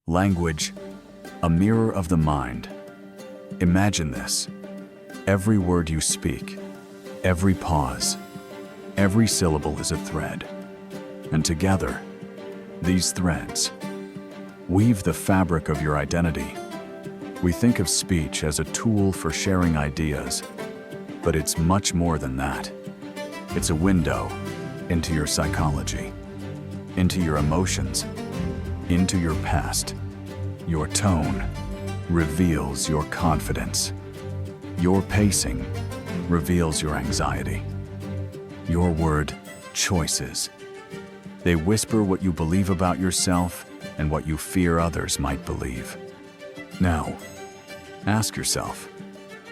Language, a mirror of the mind. Imagine this. Every word you speak, every pause, every syllable is a thread. And together, these threads weave the fabric of your identity. We think of speech as a tool for sharing ideas, but it's much more than that. It's a window into your psychology, into your emotions, into your past. Your tone reveals your confidence. Your pacing reveals your anxiety. Your word choices. They whisper what you believe about yourself and what you fear others might believe. Now, ask yourself,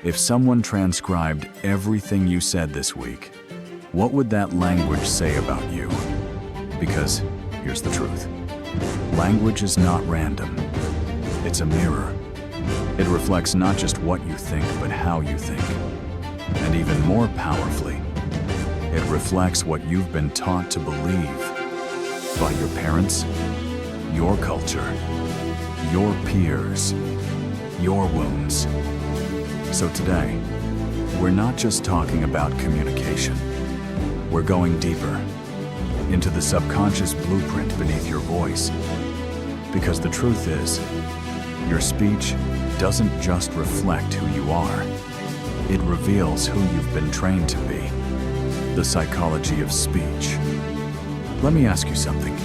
if someone transcribed everything you said this week, what would that language say about you? Because here's the truth. Language is not random. It's a mirror. It reflects not just what you think, but how you think. And even more powerfully, it reflects what you've been taught to believe by your parents, your culture, your peers, your wounds. So today, we're not just talking about communication. We're going deeper into the subconscious blueprint beneath your voice. Because the truth is, your speech doesn't just reflect who you are. It reveals who you've been trained to be. The psychology of speech. Let me ask you something.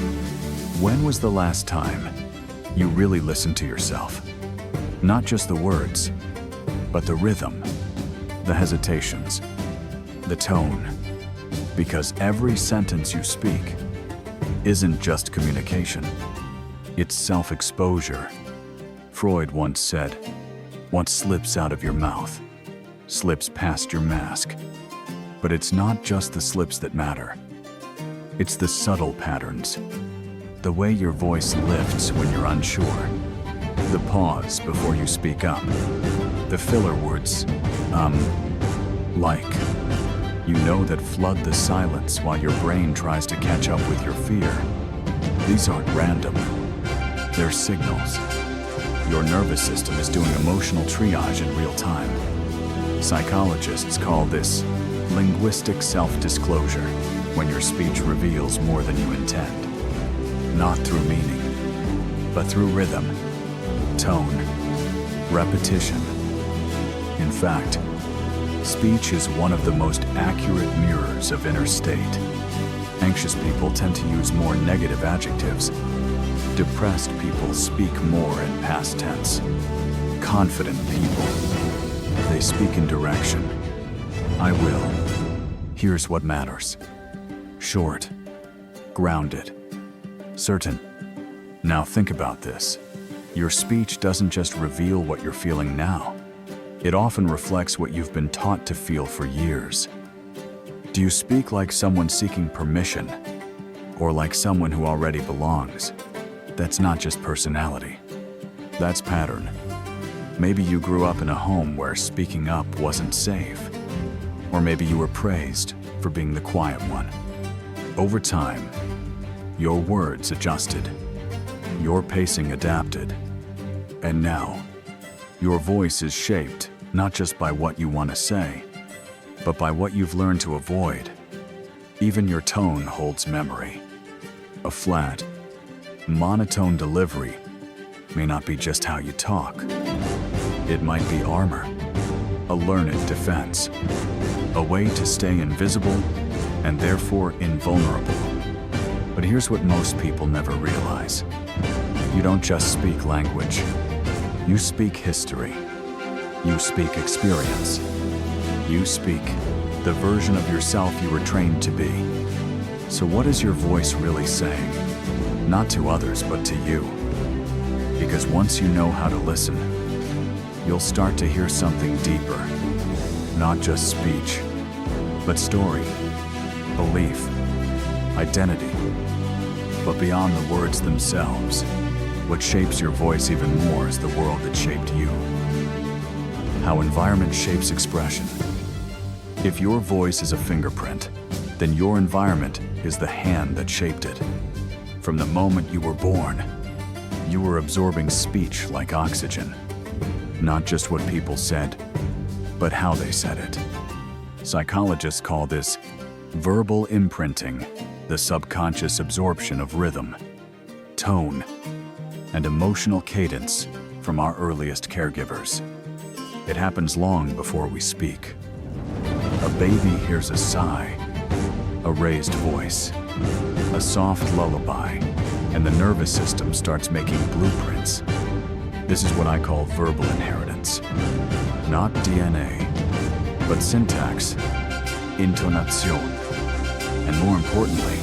When was the last time you really listened to yourself? Not just the words, but the rhythm, the hesitations, the tone. Because every sentence you speak isn't just communication, it's self-exposure. Freud once said, "What slips out of your mouth slips past your mask." But it's not just the slips that matter. It's the subtle patterns. The way your voice lifts when you're unsure. The pause before you speak up. The filler words, like. You know, that flood the silence while your brain tries to catch up with your fear. These aren't random. They're signals. Your nervous system is doing emotional triage in real time. Psychologists call this linguistic self-disclosure, when your speech reveals more than you intend. Not through meaning, but through rhythm, tone, repetition. In fact, speech is one of the most accurate mirrors of inner state. Anxious people tend to use more negative adjectives. Depressed people speak more in past tense. Confident people, they speak in direction. I will. Here's what matters. Short, grounded, certain. Now think about this. Your speech doesn't just reveal what you're feeling now. It often reflects what you've been taught to feel for years. Do you speak like someone seeking permission, or like someone who already belongs? That's not just personality. That's pattern. Maybe you grew up in a home where speaking up wasn't safe. Or maybe you were praised for being the quiet one. Over time, your words adjusted. Your pacing adapted. And now, your voice is shaped not just by what you want to say, but by what you've learned to avoid. Even your tone holds memory. A flat, monotone delivery may not be just how you talk. It might be armor, a learned defense, a way to stay invisible and therefore invulnerable. But here's what most people never realize. You don't just speak language. You speak history. You speak experience. You speak the version of yourself you were trained to be. So what is your voice really saying? Not to others, but to you. Because once you know how to listen, you'll start to hear something deeper. Not just speech, but story, belief, identity. But beyond the words themselves, what shapes your voice even more is the world that shaped you. How environment shapes expression. If your voice is a fingerprint, then your environment is the hand that shaped it. From the moment you were born, you were absorbing speech like oxygen. Not just what people said, but how they said it. Psychologists call this verbal imprinting, the subconscious absorption of rhythm, tone, and emotional cadence from our earliest caregivers. It happens long before we speak. A baby hears a sigh, a raised voice, a soft lullaby, and the nervous system starts making blueprints. This is what I call verbal inheritance. Not DNA, but syntax, intonación, and more importantly,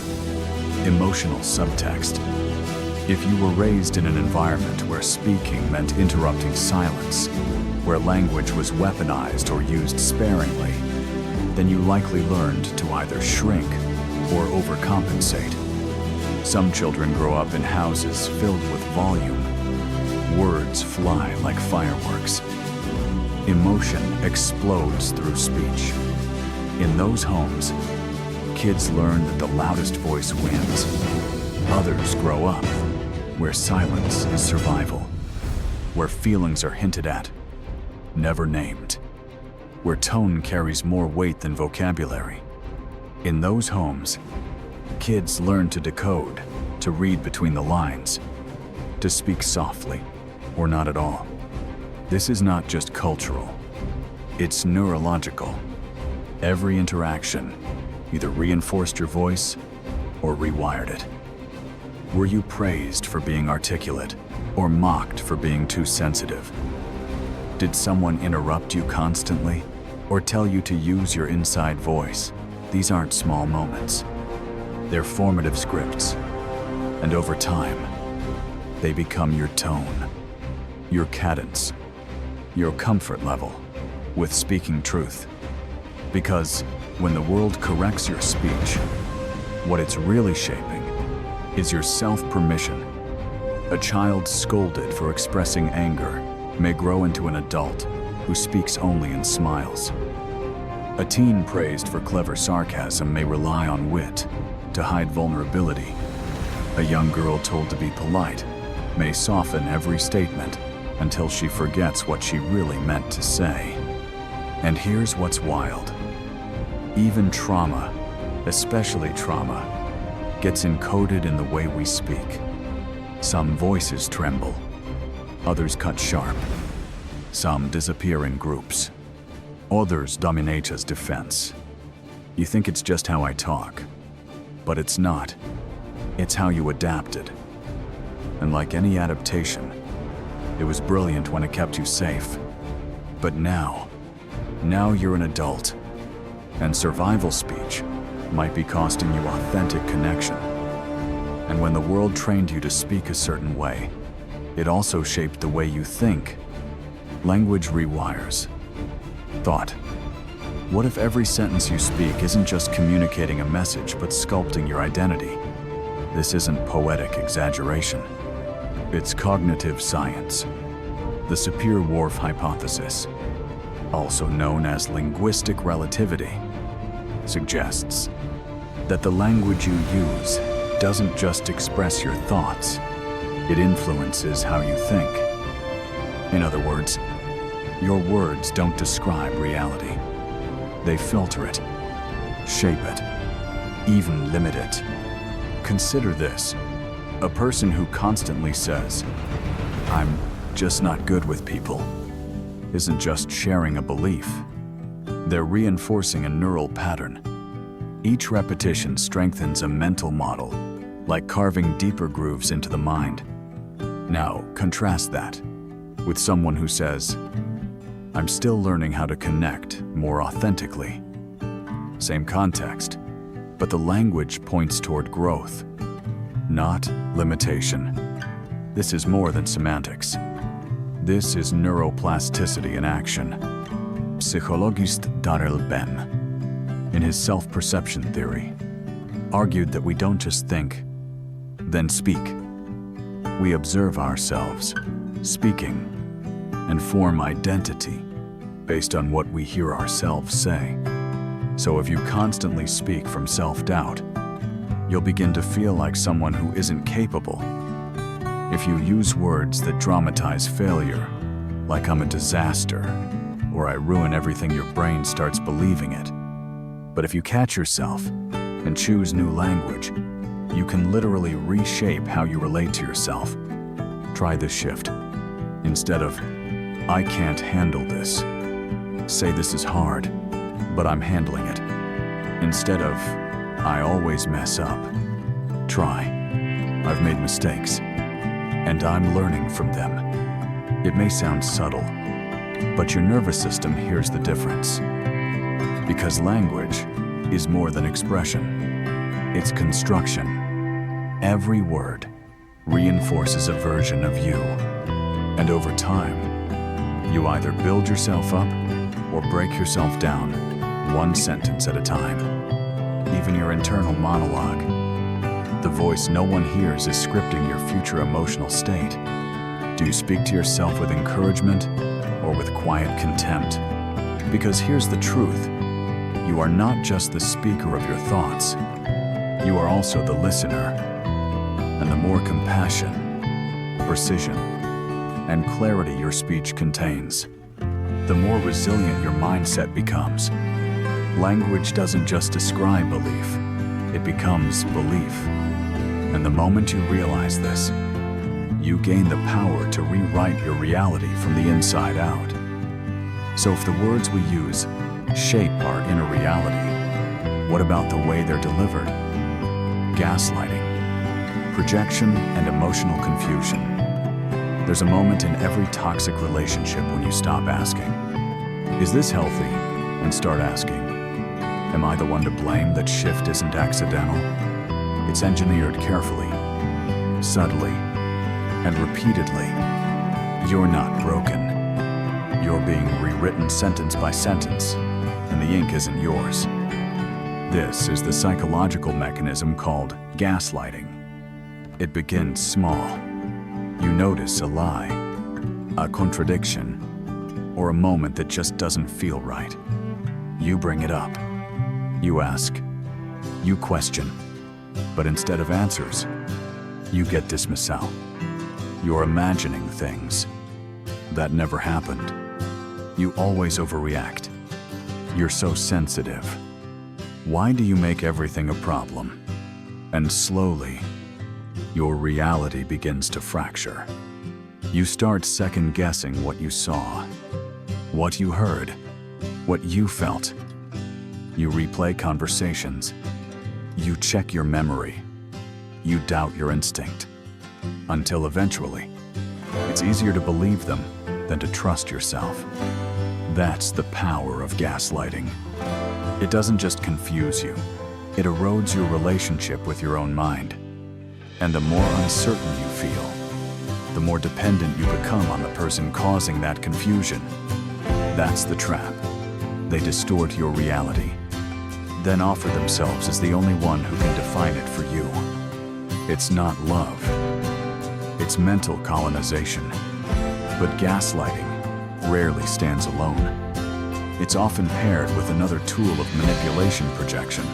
emotional subtext. If you were raised in an environment where speaking meant interrupting silence, where language was weaponized or used sparingly, then you likely learned to either shrink or overcompensate. Some children grow up in houses filled with volume. Words fly like fireworks. Emotion explodes through speech. In those homes, kids learn that the loudest voice wins. Others grow up where silence is survival, where feelings are hinted at, never named, where tone carries more weight than vocabulary. In those homes, kids learn to decode, to read between the lines, to speak softly or not at all. This is not just cultural, it's neurological. Every interaction either reinforced your voice or rewired it. Were you praised for being articulate or mocked for being too sensitive? Did someone interrupt you constantly or tell you to use your inside voice? These aren't small moments. They're formative scripts. And over time, they become your tone, your cadence, your comfort level with speaking truth. Because when the world corrects your speech, what it's really shaping is your self-permission. A child scolded for expressing anger may grow into an adult who speaks only in smiles. A teen praised for clever sarcasm may rely on wit to hide vulnerability. A young girl told to be polite may soften every statement until she forgets what she really meant to say. And here's what's wild. Even trauma, especially trauma, gets encoded in the way we speak. Some voices tremble, others cut sharp. Some disappear in groups. Others dominate as defense. You think it's just how I talk, but it's not. It's how you adapted. And like any adaptation, it was brilliant when it kept you safe. But now you're an adult, and survival speech might be costing you authentic connection. And when the world trained you to speak a certain way, it also shaped the way you think. Language rewires. Thought. What if every sentence you speak isn't just communicating a message, but sculpting your identity? This isn't poetic exaggeration. It's cognitive science. The Sapir-Whorf hypothesis, also known as linguistic relativity, suggests that the language you use doesn't just express your thoughts, it influences how you think. In other words, your words don't describe reality. They filter it, shape it, even limit it. Consider this. A person who constantly says, "I'm just not good with people," isn't just sharing a belief. They're reinforcing a neural pattern. Each repetition strengthens a mental model, like carving deeper grooves into the mind. Now, contrast that with someone who says, "I'm still learning how to connect more authentically." Same context, but the language points toward growth, not limitation. This is more than semantics. This is neuroplasticity in action. Psychologist Darrell Benn, in his self-perception theory, argued that we don't just think, then speak. We observe ourselves speaking and form identity based on what we hear ourselves say. So if you constantly speak from self-doubt, you'll begin to feel like someone who isn't capable. If you use words that dramatize failure, like I'm a disaster, or I ruin everything, your brain starts believing it. But if you catch yourself and choose new language, you can literally reshape how you relate to yourself. Try this shift. Instead of, I can't handle this, say this is hard, but I'm handling it. Instead of, I always mess up, try, I've made mistakes, and I'm learning from them. It may sound subtle, but your nervous system hears the difference. Because language is more than expression, it's construction. Every word reinforces a version of you, and over time, you either build yourself up or break yourself down, one sentence at a time. Even your internal monologue, the voice no one hears, is scripting your future emotional state. Do you speak to yourself with encouragement or with quiet contempt? Because here's the truth. You are not just the speaker of your thoughts. You are also the listener. And the more compassion, precision, and clarity your speech contains, the more resilient your mindset becomes. Language doesn't just describe belief, it becomes belief. And the moment you realize this, you gain the power to rewrite your reality from the inside out. So if the words we use shape our inner reality, what about the way they're delivered? Gaslighting, projection, and emotional confusion. There's a moment in every toxic relationship when you stop asking, is this healthy? And start asking, am I the one to blame? That shift isn't accidental. It's engineered carefully, subtly, and repeatedly. You're not broken. You're being rewritten sentence by sentence, and the ink isn't yours. This is the psychological mechanism called gaslighting. It begins small. You notice a lie, a contradiction, or a moment that just doesn't feel right. You bring it up. You ask. You question. But instead of answers, you get dismissal. You're imagining things that never happened. You always overreact. You're so sensitive. Why do you make everything a problem? And slowly, your reality begins to fracture. You start second-guessing what you saw, what you heard, what you felt. You replay conversations. You check your memory. You doubt your instinct. Until eventually, it's easier to believe them than to trust yourself. That's the power of gaslighting. It doesn't just confuse you, it erodes your relationship with your own mind. And the more uncertain you feel, the more dependent you become on the person causing that confusion. That's the trap. They distort your reality, then offer themselves as the only one who can define it for you. It's not love. It's mental colonization. But gaslighting rarely stands alone. It's often paired with another tool of manipulation: projection.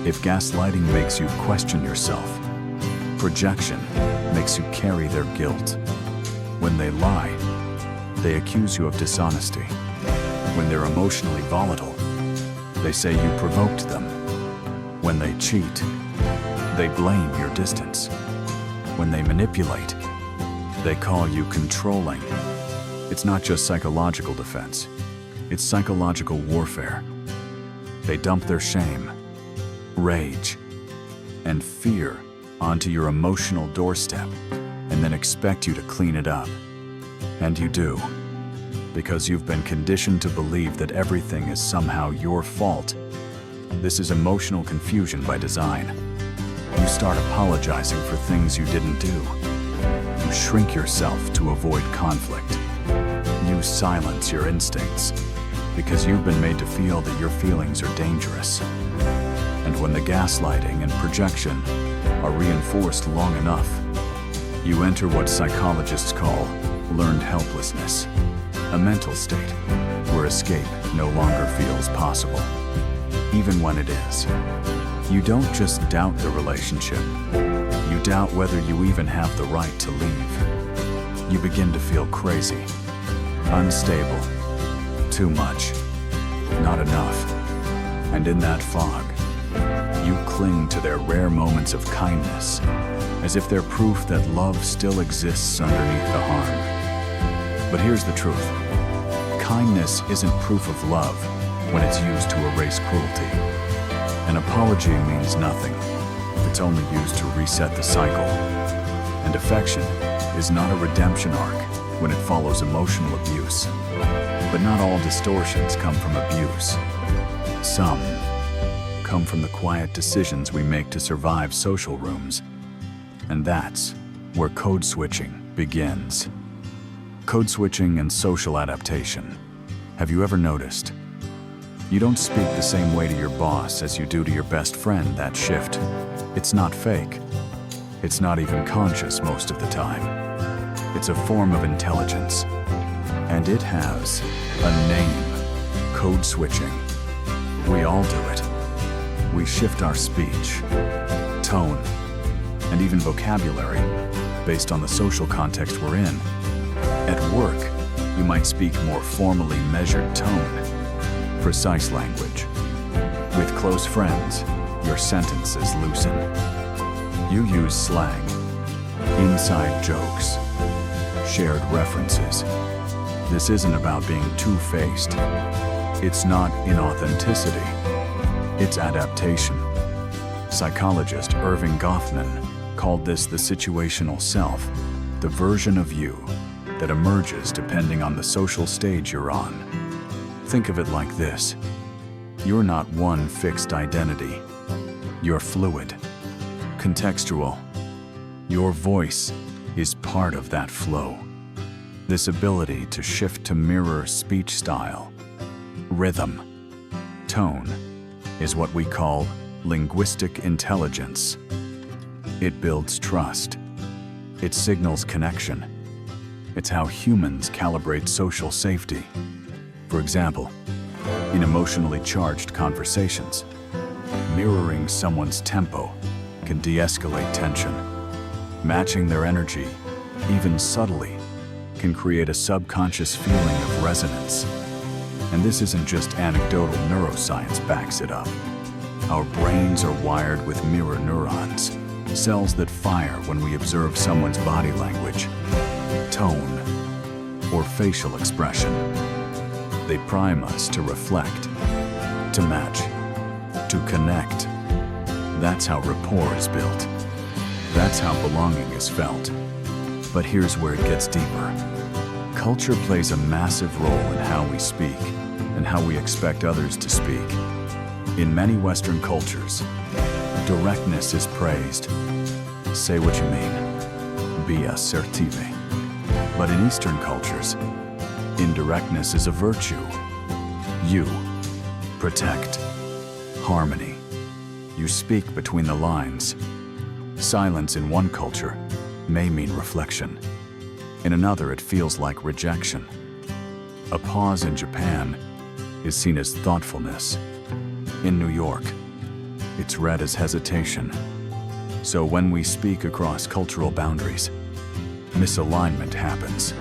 If gaslighting makes you question yourself, projection makes you carry their guilt. When they lie, they accuse you of dishonesty. When they're emotionally volatile, they say you provoked them. When they cheat, they blame your distance. When they manipulate, they call you controlling. It's not just psychological defense, it's psychological warfare. They dump their shame, rage, and fear onto your emotional doorstep and then expect you to clean it up. And you do, because you've been conditioned to believe that everything is somehow your fault. This is emotional confusion by design. You start apologizing for things you didn't do. You shrink yourself to avoid conflict. You silence your instincts because you've been made to feel that your feelings are dangerous. And when the gaslighting and projection are reinforced long enough, you enter what psychologists call learned helplessness, a mental state where escape no longer feels possible. Even when it is, you don't just doubt the relationship, you doubt whether you even have the right to leave. You begin to feel crazy, unstable, too much, not enough. And in that fog, you cling to their rare moments of kindness, as if they're proof that love still exists underneath the harm. But here's the truth. Kindness isn't proof of love when it's used to erase cruelty. An apology means nothing if it's only used to reset the cycle. And affection is not a redemption arc when it follows emotional abuse. But not all distortions come from abuse. Some come from the quiet decisions we make to survive social rooms. And that's where code switching begins. Code switching and social adaptation. Have you ever noticed? You don't speak the same way to your boss as you do to your best friend that shift. It's not fake. It's not even conscious most of the time. It's a form of intelligence. And it has a name: code switching. We all do it. We shift our speech, tone, and even vocabulary based on the social context we're in. At work, you might speak more formally measured tone, precise language. With close friends, your sentences loosen. You use slang, inside jokes, shared references. This isn't about being two-faced. It's not inauthenticity. It's adaptation. Psychologist Irving Goffman called this the situational self, the version of you that emerges depending on the social stage you're on. Think of it like this. You're not one fixed identity. You're fluid, contextual. Your voice is part of that flow. This ability to shift to mirror speech style, rhythm, tone, is what we call linguistic intelligence. It builds trust. It signals connection. It's how humans calibrate social safety. For example, in emotionally charged conversations, mirroring someone's tempo can de-escalate tension. Matching their energy, even subtly, can create a subconscious feeling of resonance. And this isn't just anecdotal, neuroscience backs it up. Our brains are wired with mirror neurons, cells that fire when we observe someone's body language, tone, or facial expression. They prime us to reflect, to match, to connect. That's how rapport is built. That's how belonging is felt. But here's where it gets deeper. Culture plays a massive role in how we speak and how we expect others to speak. In many Western cultures, directness is praised. Say what you mean. Be assertive. But in Eastern cultures, indirectness is a virtue. You protect harmony. You speak between the lines. Silence in one culture may mean reflection. In another, it feels like rejection. A pause in Japan is seen as thoughtfulness. In New York, it's read as hesitation. So when we speak across cultural boundaries, misalignment happens.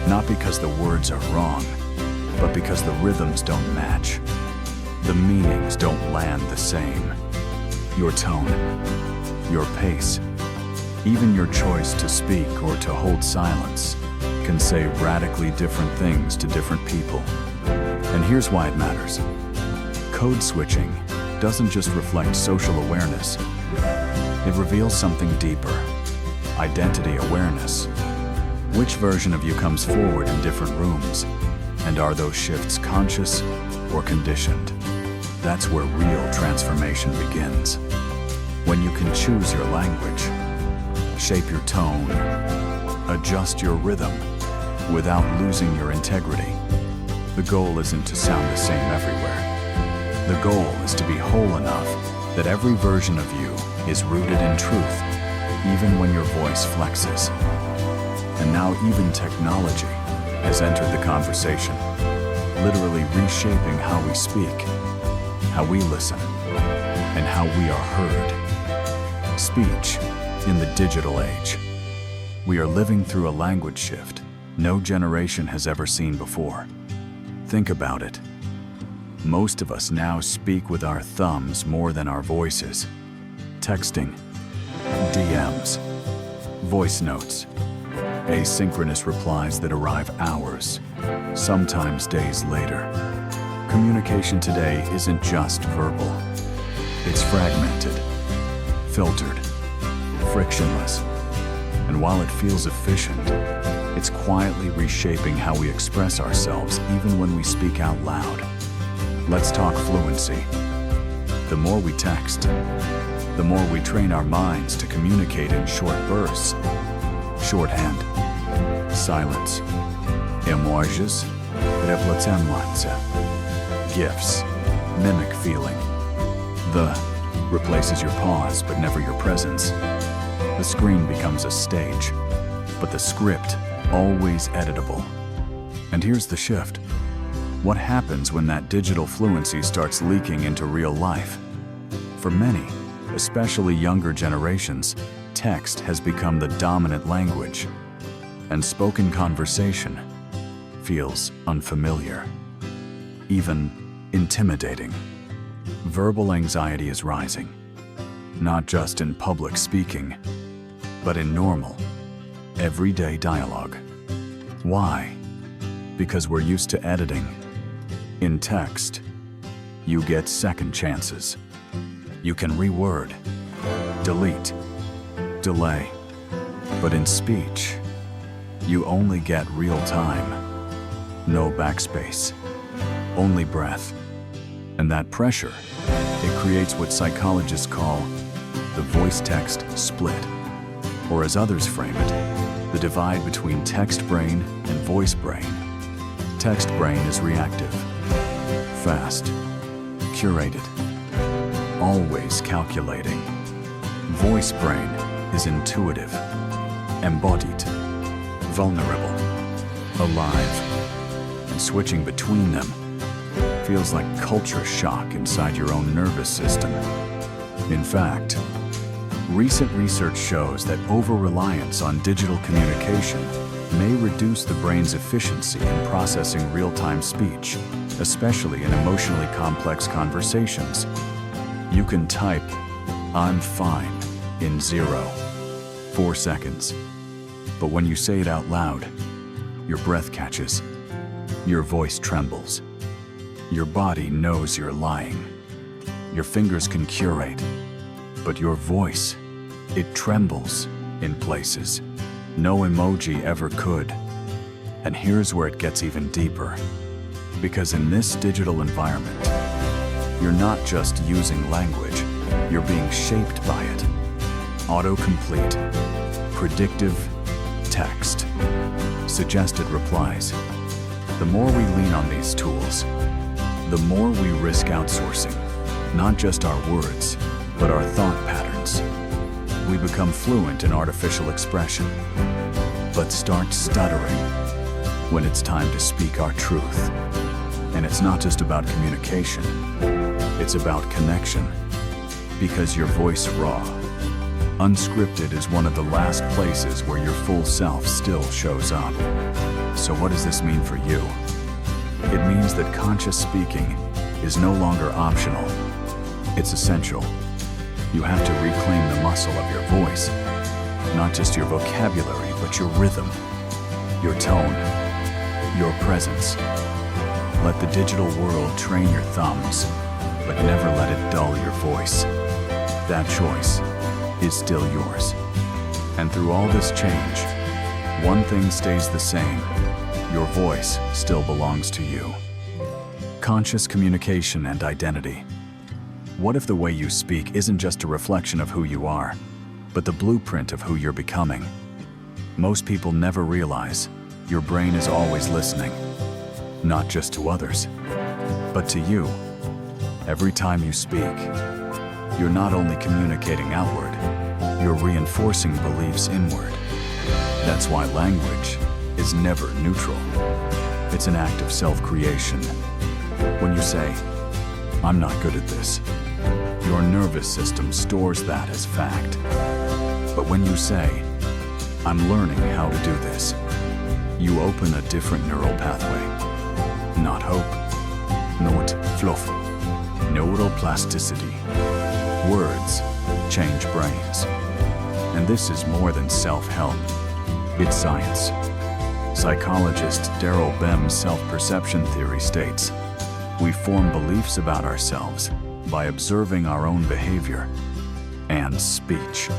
Not because the words are wrong, but because the rhythms don't match. The meanings don't land the same. Your tone, your pace, even your choice to speak or to hold silence can say radically different things to different people. And here's why it matters. Code switching doesn't just reflect social awareness. It reveals something deeper: identity awareness. Which version of you comes forward in different rooms? And are those shifts conscious or conditioned? That's where real transformation begins. When you can choose your language, shape your tone, adjust your rhythm without losing your integrity. The goal isn't to sound the same everywhere. The goal is to be whole enough that every version of you is rooted in truth, even when your voice flexes. And now even technology has entered the conversation, literally reshaping how we speak, how we listen, and how we are heard. Speech in the digital age. We are living through a language shift no generation has ever seen before. Think about it. Most of us now speak with our thumbs more than our voices. Texting, DMs, voice notes, asynchronous replies that arrive hours, sometimes days later. Communication today isn't just verbal. It's fragmented, filtered, frictionless. And while it feels efficient, it's quietly reshaping how we express ourselves even when we speak out loud. Let's talk fluency. The more we text, the more we train our minds to communicate in short bursts. Shorthand, silence, emojis, replacements, gifs, mimic feeling. The replaces your pause but never your presence. The screen becomes a stage, but the script always editable. And here's the shift. What happens when that digital fluency starts leaking into real life? For many, especially younger generations, text has become the dominant language, and spoken conversation feels unfamiliar, even intimidating. Verbal anxiety is rising, not just in public speaking, but in normal, everyday dialogue. Why? Because we're used to editing. In text, you get second chances. You can reword, delete, delay. But in speech, you only get real time. No backspace, only breath. And that pressure, it creates what psychologists call the voice-text split. Or as others frame it, the divide between text brain and voice brain. Text brain is reactive, fast, curated, always calculating. Voice brain is intuitive, embodied, vulnerable, alive. And switching between them feels like culture shock inside your own nervous system. In fact, recent research shows that over-reliance on digital communication may reduce the brain's efficiency in processing real-time speech, especially in emotionally complex conversations. You can type, "I'm fine," in 4 seconds. But when you say it out loud, your breath catches, your voice trembles, your body knows you're lying. Your fingers can curate, but your voice, it trembles in places no emoji ever could. And here's where it gets even deeper. Because in this digital environment, you're not just using language, you're being shaped by it. Autocomplete, predictive text, suggested replies. The more we lean on these tools, the more we risk outsourcing, not just our words, but our thought patterns. We become fluent in artificial expression, but start stuttering when it's time to speak our truth. And it's not just about communication, it's about connection. Because your voice raw, unscripted is one of the last places where your full self still shows up. So what does this mean for you? It means that conscious speaking is no longer optional. It's essential. You have to reclaim the muscle of your voice, not just your vocabulary, but your rhythm, your tone, your presence. Let the digital world train your thumbs, but never let it dull your voice. That choice is still yours. And through all this change, one thing stays the same. Your voice still belongs to you. Conscious communication and identity. What if the way you speak isn't just a reflection of who you are, but the blueprint of who you're becoming? Most people never realize your brain is always listening, not just to others, but to you. Every time you speak, you're not only communicating outward, you're reinforcing beliefs inward. That's why language is never neutral. It's an act of self-creation. When you say, "I'm not good at this," your nervous system stores that as fact. But when you say, I'm learning how to do this, you open a different neural pathway. Not hope, not fluff, neuroplasticity. Words change brains. And this is more than self-help. It's science. Psychologist Daryl Bem's self-perception theory states, we form beliefs about ourselves by observing our own behavior and speech.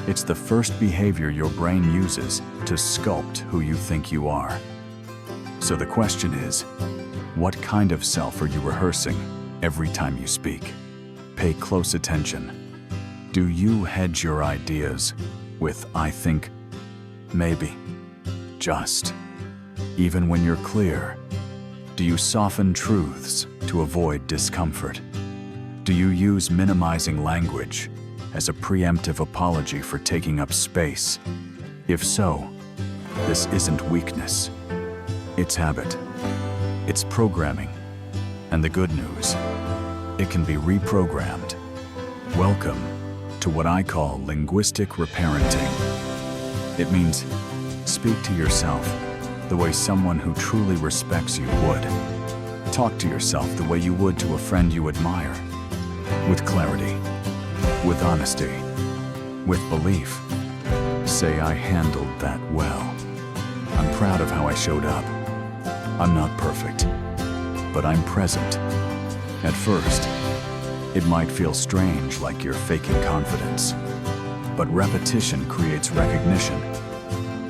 It's the first behavior your brain uses to sculpt who you think you are. So the question is, what kind of self are you rehearsing every time you speak? Pay close attention. Do you hedge your ideas with I think, maybe, just? Even when you're clear, do you soften truths to avoid discomfort? Do you use minimizing language as a preemptive apology for taking up space? If so, this isn't weakness. It's habit. It's programming. And the good news, it can be reprogrammed. Welcome to what I call linguistic reparenting. It means speak to yourself the way someone who truly respects you would. Talk to yourself the way you would to a friend you admire. With clarity, with honesty, with belief. Say, I handled that well. I'm proud of how I showed up. I'm not perfect, but I'm present. At first, it might feel strange, like you're faking confidence. But repetition creates recognition.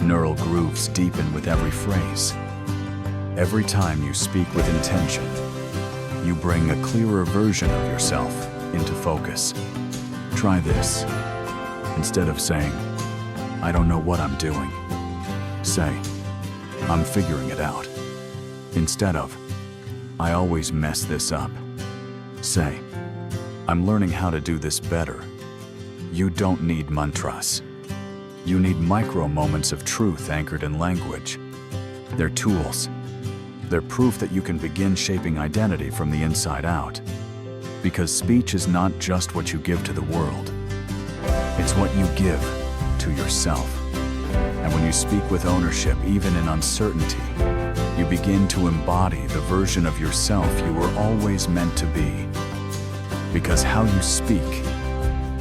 Neural grooves deepen with every phrase. Every time you speak with intention, you bring a clearer version of yourself into focus. Try this. Instead of saying, I don't know what I'm doing, say, I'm figuring it out. Instead of, I always mess this up, say, I'm learning how to do this better. You don't need mantras. You need micro moments of truth anchored in language. They're tools. They're proof that you can begin shaping identity from the inside out. Because speech is not just what you give to the world. It's what you give to yourself. And when you speak with ownership, even in uncertainty, you begin to embody the version of yourself you were always meant to be. Because how you speak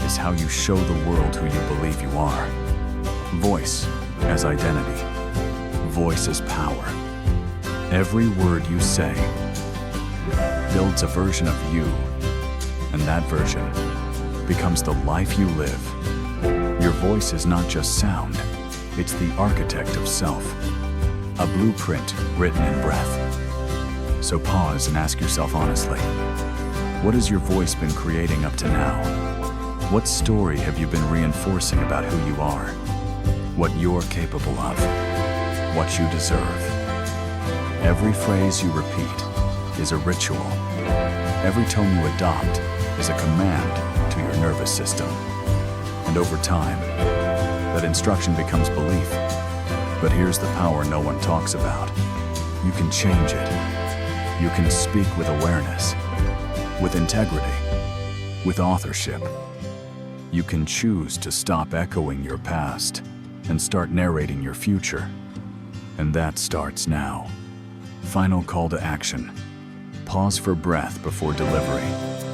is how you show the world who you believe you are. Voice as identity. Voice as power. Every word you say builds a version of you, and that version becomes the life you live. Your voice is not just sound, it's the architect of self, a blueprint written in breath. So pause and ask yourself honestly, what has your voice been creating up to now? What story have you been reinforcing about who you are? What you're capable of? What you deserve? Every phrase you repeat is a ritual. Every tone you adopt is a command to your nervous system. And over time, that instruction becomes belief. But here's the power no one talks about. You can change it. You can speak with awareness, with integrity, with authorship. You can choose to stop echoing your past and start narrating your future. And that starts now. Final call to action. Pause for breath before delivery.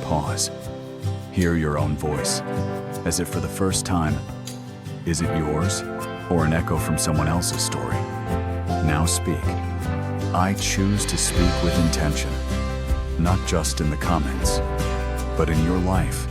Pause. Hear your own voice, as if for the first time. Is it yours, or an echo from someone else's story? Now speak. I choose to speak with intention, not just in the comments, but in your life.